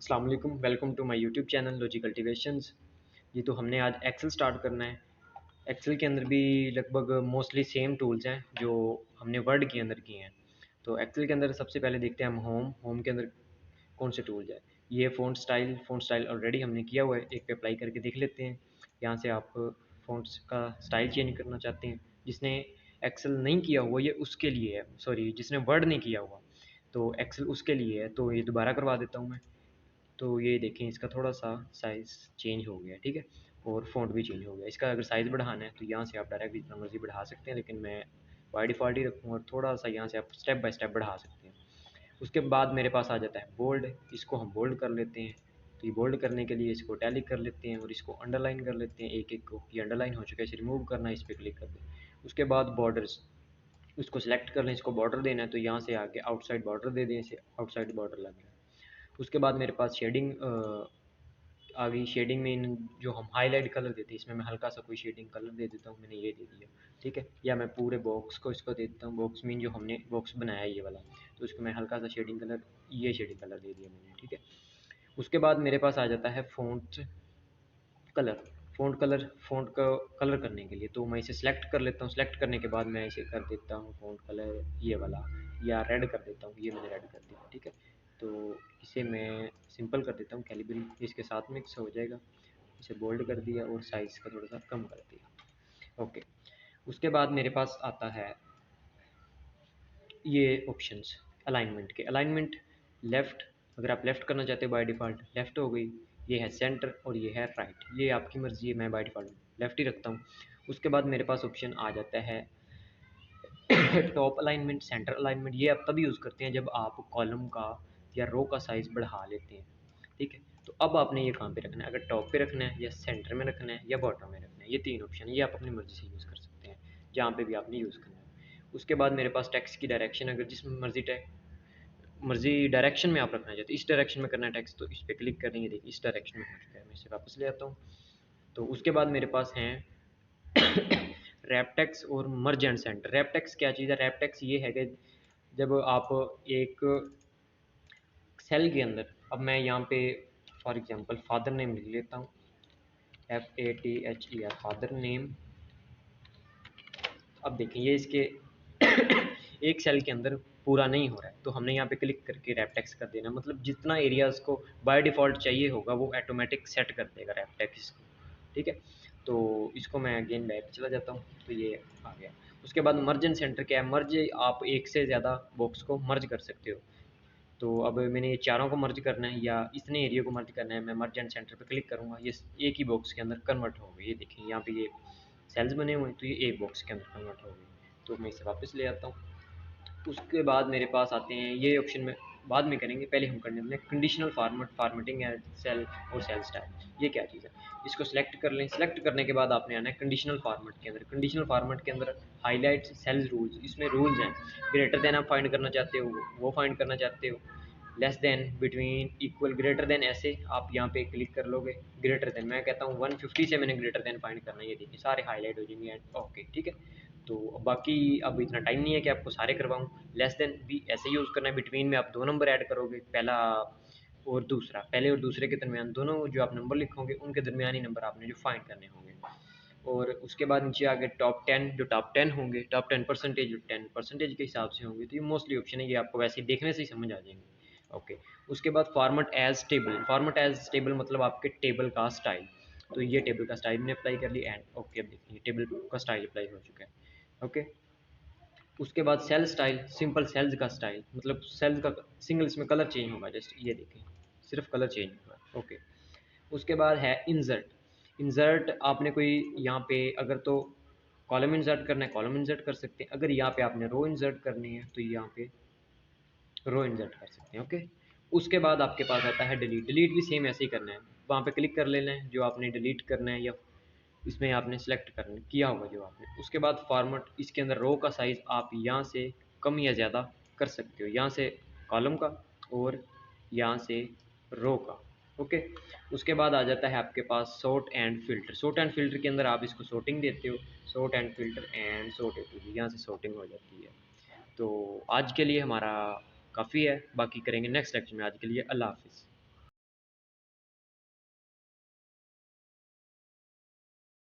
अस्सलाम वालेकुम, welcome to my YouTube channel लॉजी कल्टिवेशंस। जी, तो हमने आज एक्सेल स्टार्ट करना है। एक्सेल के अंदर भी लगभग मोस्टली सेम टूल्स हैं जो हमने वर्ड के अंदर किए हैं। तो एक्सेल के अंदर सबसे पहले देखते हैं हम होम के अंदर कौन से टूल्स है। ये फ़ॉन्ट स्टाइल ऑलरेडी हमने किया हुआ है, एक पे अप्लाई करके देख लेते हैं। यहाँ से आप फ़ॉन्ट्स का स्टाइल चेंज करना चाहते हैं। जिसने एक्सेल नहीं किया हुआ ये उसके लिए है, सॉरी जिसने वर्ड नहीं किया हुआ तो एक्सेल उसके लिए है। तो ये दोबारा करवा देता हूँ मैं। तो ये देखें, इसका थोड़ा-सा साइज़ चेंज हो गया, ठीक है? और फ़ॉन्ट भी चेंज हो गया। इसका अगर साइज़ बढ़ाना है तो यहाँ से आप डायरेक्ट जितना मर्ज़ी बढ़ा सकते हैं, लेकिन मैं बाय डिफ़ॉल्ट ही रखूँगा और थोड़ा-सा यहाँ से आप स्टेप बाय स्टेप बढ़ा सकते हैं। उसके बाद मेरे पास आ जाता है बोल्ड, इसको हम बोल्ड कर लेते हैं। तो ये बोल्ड करने के लिए इसको इटैलिक कर लेते हैं और इसको अंडरलाइन कर लेते हैं एक-एक को। ये अंडरलाइन हो चुका है, इसे रिमूव करना है, इस पे क्लिक कर दें। उसके बाद बॉर्डर्स, इसको सेलेक्ट कर लें, इसको बॉर्डर देना है तो यहाँ से आके आउटसाइड बॉर्डर दे दें, इसे आउटसाइड बॉर्डर लग गया। उसके बाद मेरे पास शेडिंग आ गई। शेडिंग में जो हम हाईलाइट कलर देते हैं, इसमें मैं हल्का सा कोई शेडिंग कलर दे देता हूँ, मैंने ये दे दिया, ठीक है? या मैं पूरे बॉक्स को इसको दे देता हूँ, बॉक्स मीन जो हमने बॉक्स बनाया है ये वाला, तो इसको मैं हल्का सा शेडिंग कलर, ये शेडिंग कलर दे दिया मैंने, ठीक है? उसके बाद मेरे पास आ जाता है कलर फ़ॉन्ट का कलर करने के लिए। तो मैं इसे सेलेक्ट कर लेता हूँ, सेलेक्ट करने के बाद मैं इसे कर देता हूँ फ़ॉन्ट कलर ये वाला, या रेड कर देता हूँ, ये मैंने रेड कर दिया, ठीक है? तो इसे मैं सिंपल कर देता हूँ, कैलिबरी इसके साथ मिक्स हो जाएगा। इसे बोल्ड कर दिया और साइज़ का थोड़ा सा कम कर दिया, ओके। उसके बाद मेरे पास आता है ये ऑप्शंस अलाइनमेंट के। अलाइनमेंट लेफ़्ट, अगर आप लेफ़्ट करना चाहते हो बाय डिफ़ॉल्ट लेफ़्ट हो गई। ये है सेंटर और ये है राइट, ये आपकी मर्ज़ी है, मैं बाय डिफ़ॉल्ट लेफ़्ट ही रखता हूँ। उसके बाद मेरे पास ऑप्शन आ जाता है टॉप अलाइनमेंट, सेंटर अलाइनमेंट। ये आप तभी यूज़ करते हैं जब आप कॉलम का या रो का साइज़ बढ़ा लेते हैं, ठीक है? तो अब आपने ये कहाँ पे रखना है, अगर टॉप पे रखना है या सेंटर में रखना है या बॉटम में रखना है, ये तीन ऑप्शन है, ये आप अपनी मर्ज़ी से यूज़ कर सकते हैं, जहाँ पे भी आपने यूज़ करना है। उसके बाद मेरे पास टेक्स्ट की डायरेक्शन, अगर जिस मर्ज़ी डायरेक्शन में आप रखना चाहते हैं, इस डायरेक्शन में करना है टेक्स्ट तो इस पे क्लिक करेंगे, देखिए इस डायरेक्शन में हो चुका है। मैं इसे वापस ले आता हूँ। तो उसके बाद मेरे पास हैं रैपटेक्स और मर्ज एंड सेंटर। रैपटेक्स क्या चीज़ है? रैपटेक्स ये है कि जब आप एक सेल के अंदर, अब मैं यहाँ पे फॉर एग्जांपल फादर नेम लिख लेता हूँ, FATHER फादर नेम। अब देखें ये इसके एक सेल के अंदर पूरा नहीं हो रहा है, तो हमने यहाँ पे क्लिक करके रैपटेक्स कर देना, मतलब जितना एरिया उसको बाय डिफ़ॉल्ट चाहिए होगा वो ऑटोमेटिक सेट कर देगा रैपटेक्स को, ठीक है? तो इसको मैं अगेन बैक चला जाता हूँ, तो ये आ गया। उसके बाद मर्ज एंड सेंटर क्या है? मर्ज, आप एक से ज़्यादा बॉक्स को मर्ज कर सकते हो। तो अब मैंने ये चारों को मर्ज करना है या इतने एरिया को मर्ज करना है, मैं मर्ज एंड सेंटर पे क्लिक करूँगा, ये एक ही बॉक्स के अंदर कन्वर्ट हो गई। ये देखिए यहाँ पे ये सेल्स बने हुए हैं, तो ये एक बॉक्स के अंदर कन्वर्ट हो गई। तो मैं इसे वापस ले आता हूँ। उसके बाद मेरे पास आते हैं ये ऑप्शन में बाद में करेंगे, पहले हम करने वाले हैं कंडीशनल फॉर्मेटिंग एंड सेल और सेल स्टाइल। ये क्या चीज़ है? इसको सिलेक्ट कर लें। सिलेक्ट करने के बाद आपने आना है कंडीशनल फॉर्मेट के अंदर। कंडीशनल फॉर्मेट के अंदर हाईलाइट सेल्स रूल्स, इसमें रूल्स हैं। ग्रेटर देन आप फाइंड करना चाहते हो, वो फाइंड करना चाहते हो, less than, between, equal, greater than, ऐसे आप यहाँ पे क्लिक कर लोगे। ग्रेटर देन मैं कहता हूँ 150 से मैंने ग्रेटर देन फाइंड करना है, ये देखिए सारे हाईलाइट हो जाएंगे एंड ओके, ठीक है? तो बाकी अब इतना टाइम नहीं है कि आपको सारे करवाऊँ। लेस देन भी ऐसे यूज़ करना है। बिटवीन में आप दो नंबर ऐड करोगे, पहला और दूसरा, पहले और दूसरे के दरमियान दोनों जो आप नंबर लिखोगे उनके दरमियानी नंबर आपने जो फाइंड करने होंगे। और उसके बाद नीचे आगे टॉप 10, जो टॉप 10 होंगे, टॉप 10% जो 10% के हिसाब से होंगे, तो ये मोस्टली ऑप्शन है, ये आपको वैसे ही देखने से ही समझ आ जाएंगे, ओके। उसके बाद format as table. Format as table मतलब आपके टेबल का स्टाइल। तो ये टेबल का स्टाइल मैंने अप्लाई कर लिया एंड ओके। अब देखिए टेबल का स्टाइल अप्लाई हो चुका है, ओके। उसके बाद सेल स्टाइल, सिंपल सेल्स का स्टाइल, मतलब सेल्स का सिंगल, इसमें कलर चेंज होगा, जस्ट ये देखें सिर्फ कलर चेंज होगा, ओके। उसके बाद है इंसर्ट। इंसर्ट आपने कोई यहाँ पे अगर तो कॉलम इंसर्ट करना है, कॉलम इंसर्ट कर सकते हैं। अगर यहाँ पे आपने रो इंसर्ट करनी है तो यहाँ पे रो इंसर्ट कर सकते हैं, ओके। उसके बाद आपके पास आता है डिलीट। डिलीट भी सेम ऐसे ही करना है, वहाँ पे क्लिक कर लेना है जो आपने डिलीट करना है या इसमें आपने सेलेक्ट करना किया होगा जो आपने। उसके बाद फॉर्मेट, इसके अंदर रो का साइज़ आप यहाँ से कम या ज़्यादा कर सकते हो, यहाँ से कॉलम का और यहाँ से रो का, ओके। उसके बाद आ जाता है आपके पास sort and filter. Sort and filter के अंदर आप इसको सॉर्टिंग देते हो, sort and filter and sort, यहाँ से सॉर्टिंग हो जाती है। तो आज के लिए हमारा काफ़ी है, बाकी करेंगे नेक्स्ट लेक्चर में। आज के लिए अल्लाह हाफ़िज़।